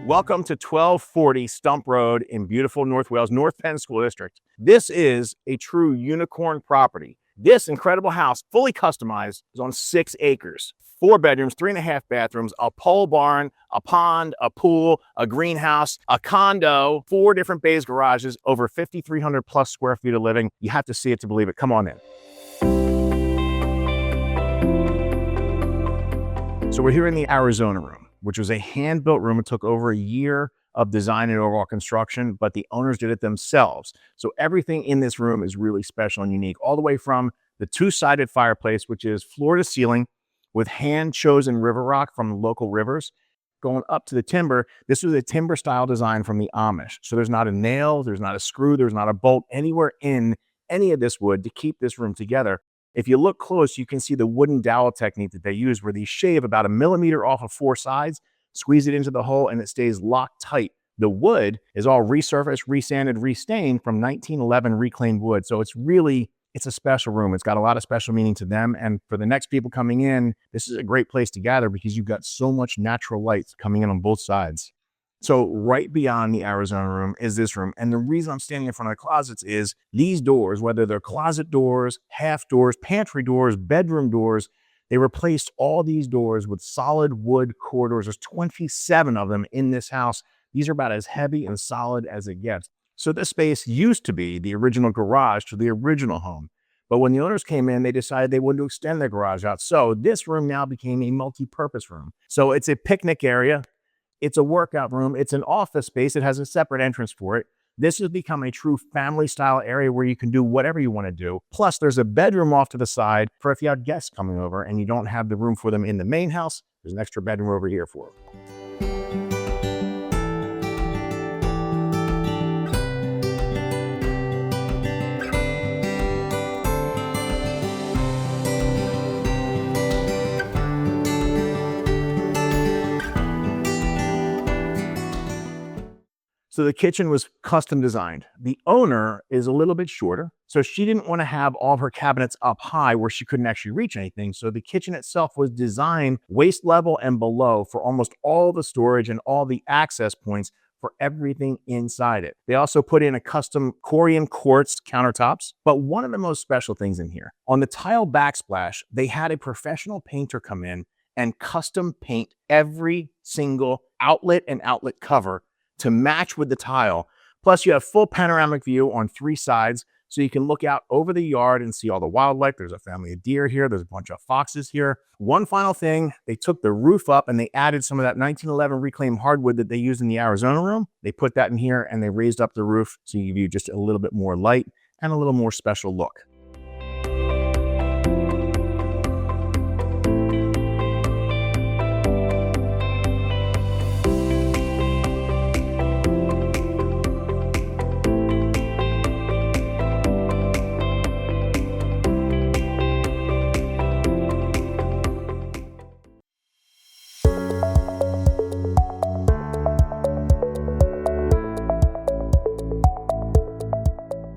Welcome to 1240 Stump Road in beautiful North Wales, North Penn School District. This is a true unicorn property. This incredible house, fully customized, is on 6 acres. 4 bedrooms, 3.5 bathrooms, a pole barn, a pond, a pool, a greenhouse, a condo, 4 different bays, garages, over 5,300 plus square feet of living. You have to see it to believe it. Come on in. So we're here in the Arizona room, which was a hand-built room. It took over a year of design and overall construction, but the owners did it themselves. So everything in this room is really special and unique, all the way from the 2-sided fireplace, which is floor to ceiling with hand-chosen river rock from the local rivers, going up to the timber. This was a timber style design from the Amish. So there's not a nail, there's not a screw, there's not a bolt anywhere in any of this wood to keep this room together. If you look close, you can see the wooden dowel technique that they use, where they shave about 1 millimeter off of 4 sides, squeeze it into the hole, and it stays locked tight. The wood is all resurfaced, resanded, restained from 1911 reclaimed wood. So it's a special room. It's got a lot of special meaning to them. And for the next people coming in, this is a great place to gather because you've got so much natural light coming in on both sides. So right beyond the Arizona room is this room. And the reason I'm standing in front of the closets is these doors, whether they're closet doors, half doors, pantry doors, bedroom doors, they replaced all these doors with solid wood corridors. There's 27 of them in this house. These are about as heavy and solid as it gets. So this space used to be the original garage to the original home. But when the owners came in, they decided they wanted to extend their garage out. So this room now became a multi-purpose room. So it's a picnic area. It's a workout room. It's an office space. It has a separate entrance for it. This has become a true family style area where you can do whatever you want to do. Plus, there's a bedroom off to the side for if you have guests coming over and you don't have the room for them in the main house, there's an extra bedroom over here for them. So the kitchen was custom designed. The owner is a little bit shorter, so she didn't want to have all of her cabinets up high where she couldn't actually reach anything. So the kitchen itself was designed waist level and below for almost all the storage and all the access points for everything inside it. They also put in a custom Corian quartz countertops. But one of the most special things in here, on the tile backsplash, they had a professional painter come in and custom paint every single outlet and outlet cover to match with the tile. Plus, you have full panoramic view on 3 sides, so you can look out over the yard and see all the wildlife. There's a family of deer here. There's a bunch of foxes here. One final thing, they took the roof up and they added some of that 1911 reclaimed hardwood that they used in the Arizona room. They put that in here and they raised up the roof so you give you just a little bit more light and a little more special look.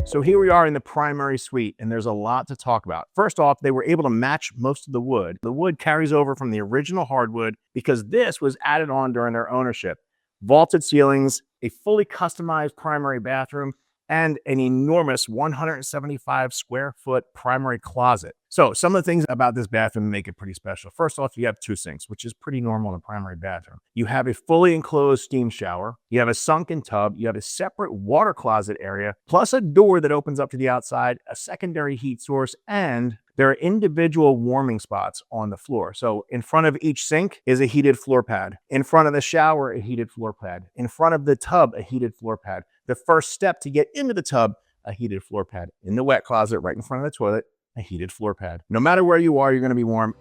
So here we are in the primary suite, and there's a lot to talk about. First off, they were able to match most of the wood. The wood carries over from the original hardwood because this was added on during their ownership. Vaulted ceilings, a fully customized primary bathroom, and an enormous 175 square foot primary closet. So some of the things about this bathroom make it pretty special. First off, you have 2 sinks, which is pretty normal in a primary bathroom. You have a fully enclosed steam shower. You have a sunken tub. You have a separate water closet area, plus a door that opens up to the outside, a secondary heat source, and there are individual warming spots on the floor. So in front of each sink is a heated floor pad. In front of the shower, a heated floor pad. In front of the tub, a heated floor pad. The first step to get into the tub, a heated floor pad. In the wet closet, right in front of the toilet, a heated floor pad. No matter where you are, you're going to be warm.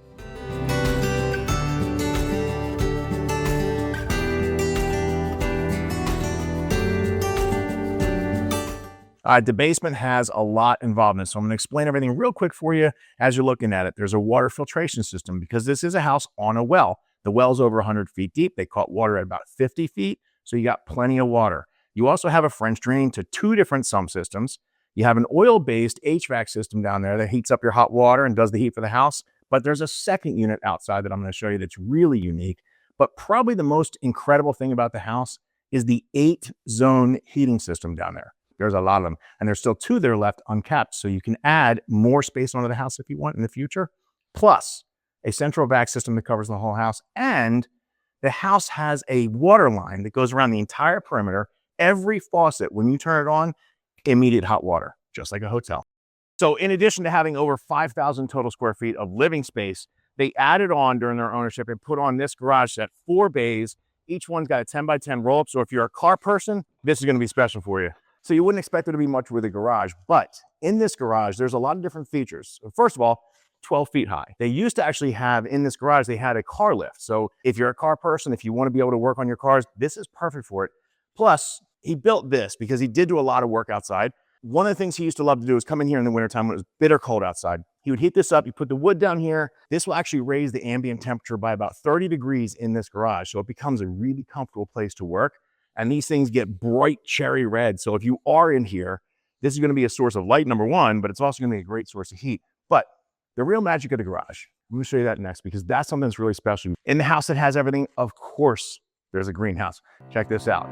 The basement has a lot involved in it, so I'm going to explain everything real quick for you as you're looking at it. There's a water filtration system because this is a house on a well. The well's over 100 feet deep. They caught water at about 50 feet, so you got plenty of water. You also have a French drain to 2 different sump systems. You have an oil-based HVAC system down there that heats up your hot water and does the heat for the house. But there's a second unit outside that I'm going to show you that's really unique. But probably the most incredible thing about the house is the 8-zone heating system down there. There's a lot of them, and there's still 2 that are left uncapped, so you can add more space onto the house if you want in the future. Plus, a central vac system that covers the whole house, and the house has a water line that goes around the entire perimeter. Every faucet, when you turn it on, immediate hot water, just like a hotel. So in addition to having over 5,000 total square feet of living space, they added on during their ownership and put on this garage set, 4 bays. Each one's got a 10 by 10 roll up. So if you're a car person, this is going to be special for you. So you wouldn't expect there to be much with a garage, but in this garage, there's a lot of different features. First of all, 12 feet high. They used to actually have in this garage, they had a car lift. So if you're a car person, if you want to be able to work on your cars, this is perfect for it. Plus, he built this because he did do a lot of work outside. One of the things he used to love to do is come in here in the wintertime when it was bitter cold outside. He would heat this up, you put the wood down here. This will actually raise the ambient temperature by about 30 degrees in this garage. So it becomes a really comfortable place to work. And these things get bright cherry red. So if you are in here, this is going to be a source of light, number one, but it's also going to be a great source of heat. But the real magic of the garage, I'm going to show you that next because that's something that's really special. In the house that has everything, of course, there's a greenhouse. Check this out.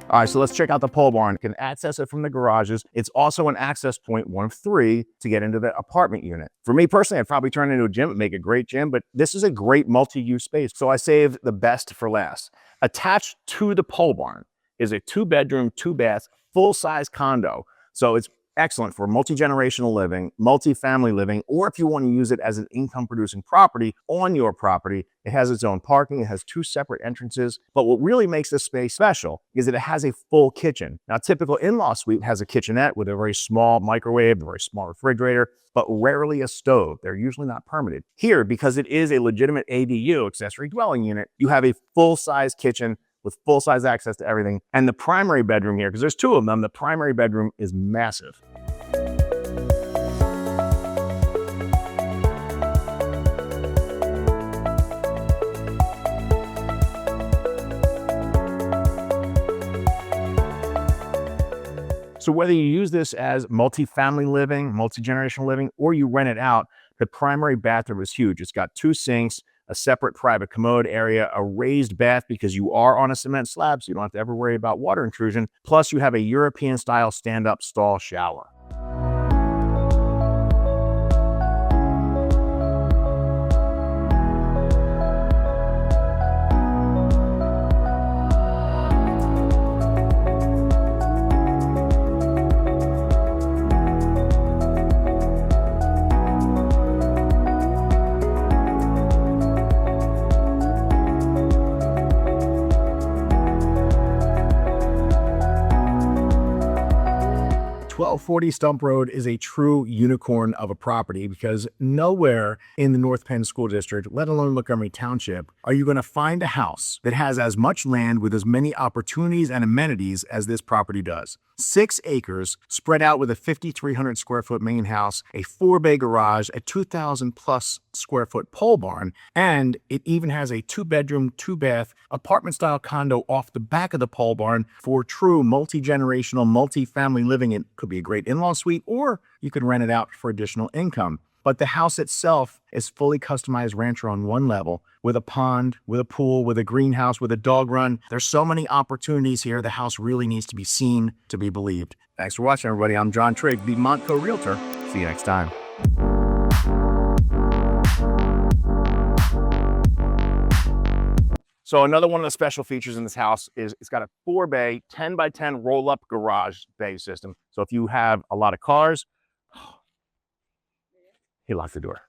All right, so let's check out the pole barn. You can access it from the garages. It's also an access point, one of 3, to get into the apartment unit. For me personally, I'd probably turn it into a gym. It'd make a great gym, but this is a great multi-use space. So I saved the best for last. Attached to the pole barn is a 2-bedroom, 2-bath, full-size condo. So it's excellent for multi-generational living, multi-family living, or if you want to use it as an income-producing property on your property. It has its own parking. It has 2 separate entrances. But what really makes this space special is that it has a full kitchen. Now, typical in-law suite has a kitchenette with a very small microwave, a very small refrigerator, but rarely a stove. They're usually not permitted. Here, because it is a legitimate ADU, accessory dwelling unit, you have a full-size kitchen with full-size access to everything. And the primary bedroom here, because there's 2 of them, the primary bedroom is massive. So whether you use this as multi-family living, multi-generational living, or you rent it out, the primary bathroom is huge. It's got 2 sinks, a separate private commode area, a raised bath because you are on a cement slab, so you don't have to ever worry about water intrusion. Plus, you have a European-style stand-up stall shower. 1240 Stump Road is a true unicorn of a property because nowhere in the North Penn School District, let alone Montgomery Township, are you going to find a house that has as much land with as many opportunities and amenities as this property does. 6 acres spread out with a 5,300 square foot main house, a 4-bay garage, a 2,000 plus square foot pole barn, and it even has a 2-bedroom, 2-bath apartment style condo off the back of the pole barn for true multi-generational, multi-family living. It could be a great in-law suite, or you could rent it out for additional income. But the house itself is fully customized rancher on one level with a pond, with a pool, with a greenhouse, with a dog run. There's so many opportunities here. The house really needs to be seen to be believed. Thanks for watching, everybody. I'm John Trigg, the Montco Realtor. See you next time. So another one of the special features in this house is it's got a 4-bay, 10 by 10 roll-up garage bay system. So if you have a lot of cars, he locked the door.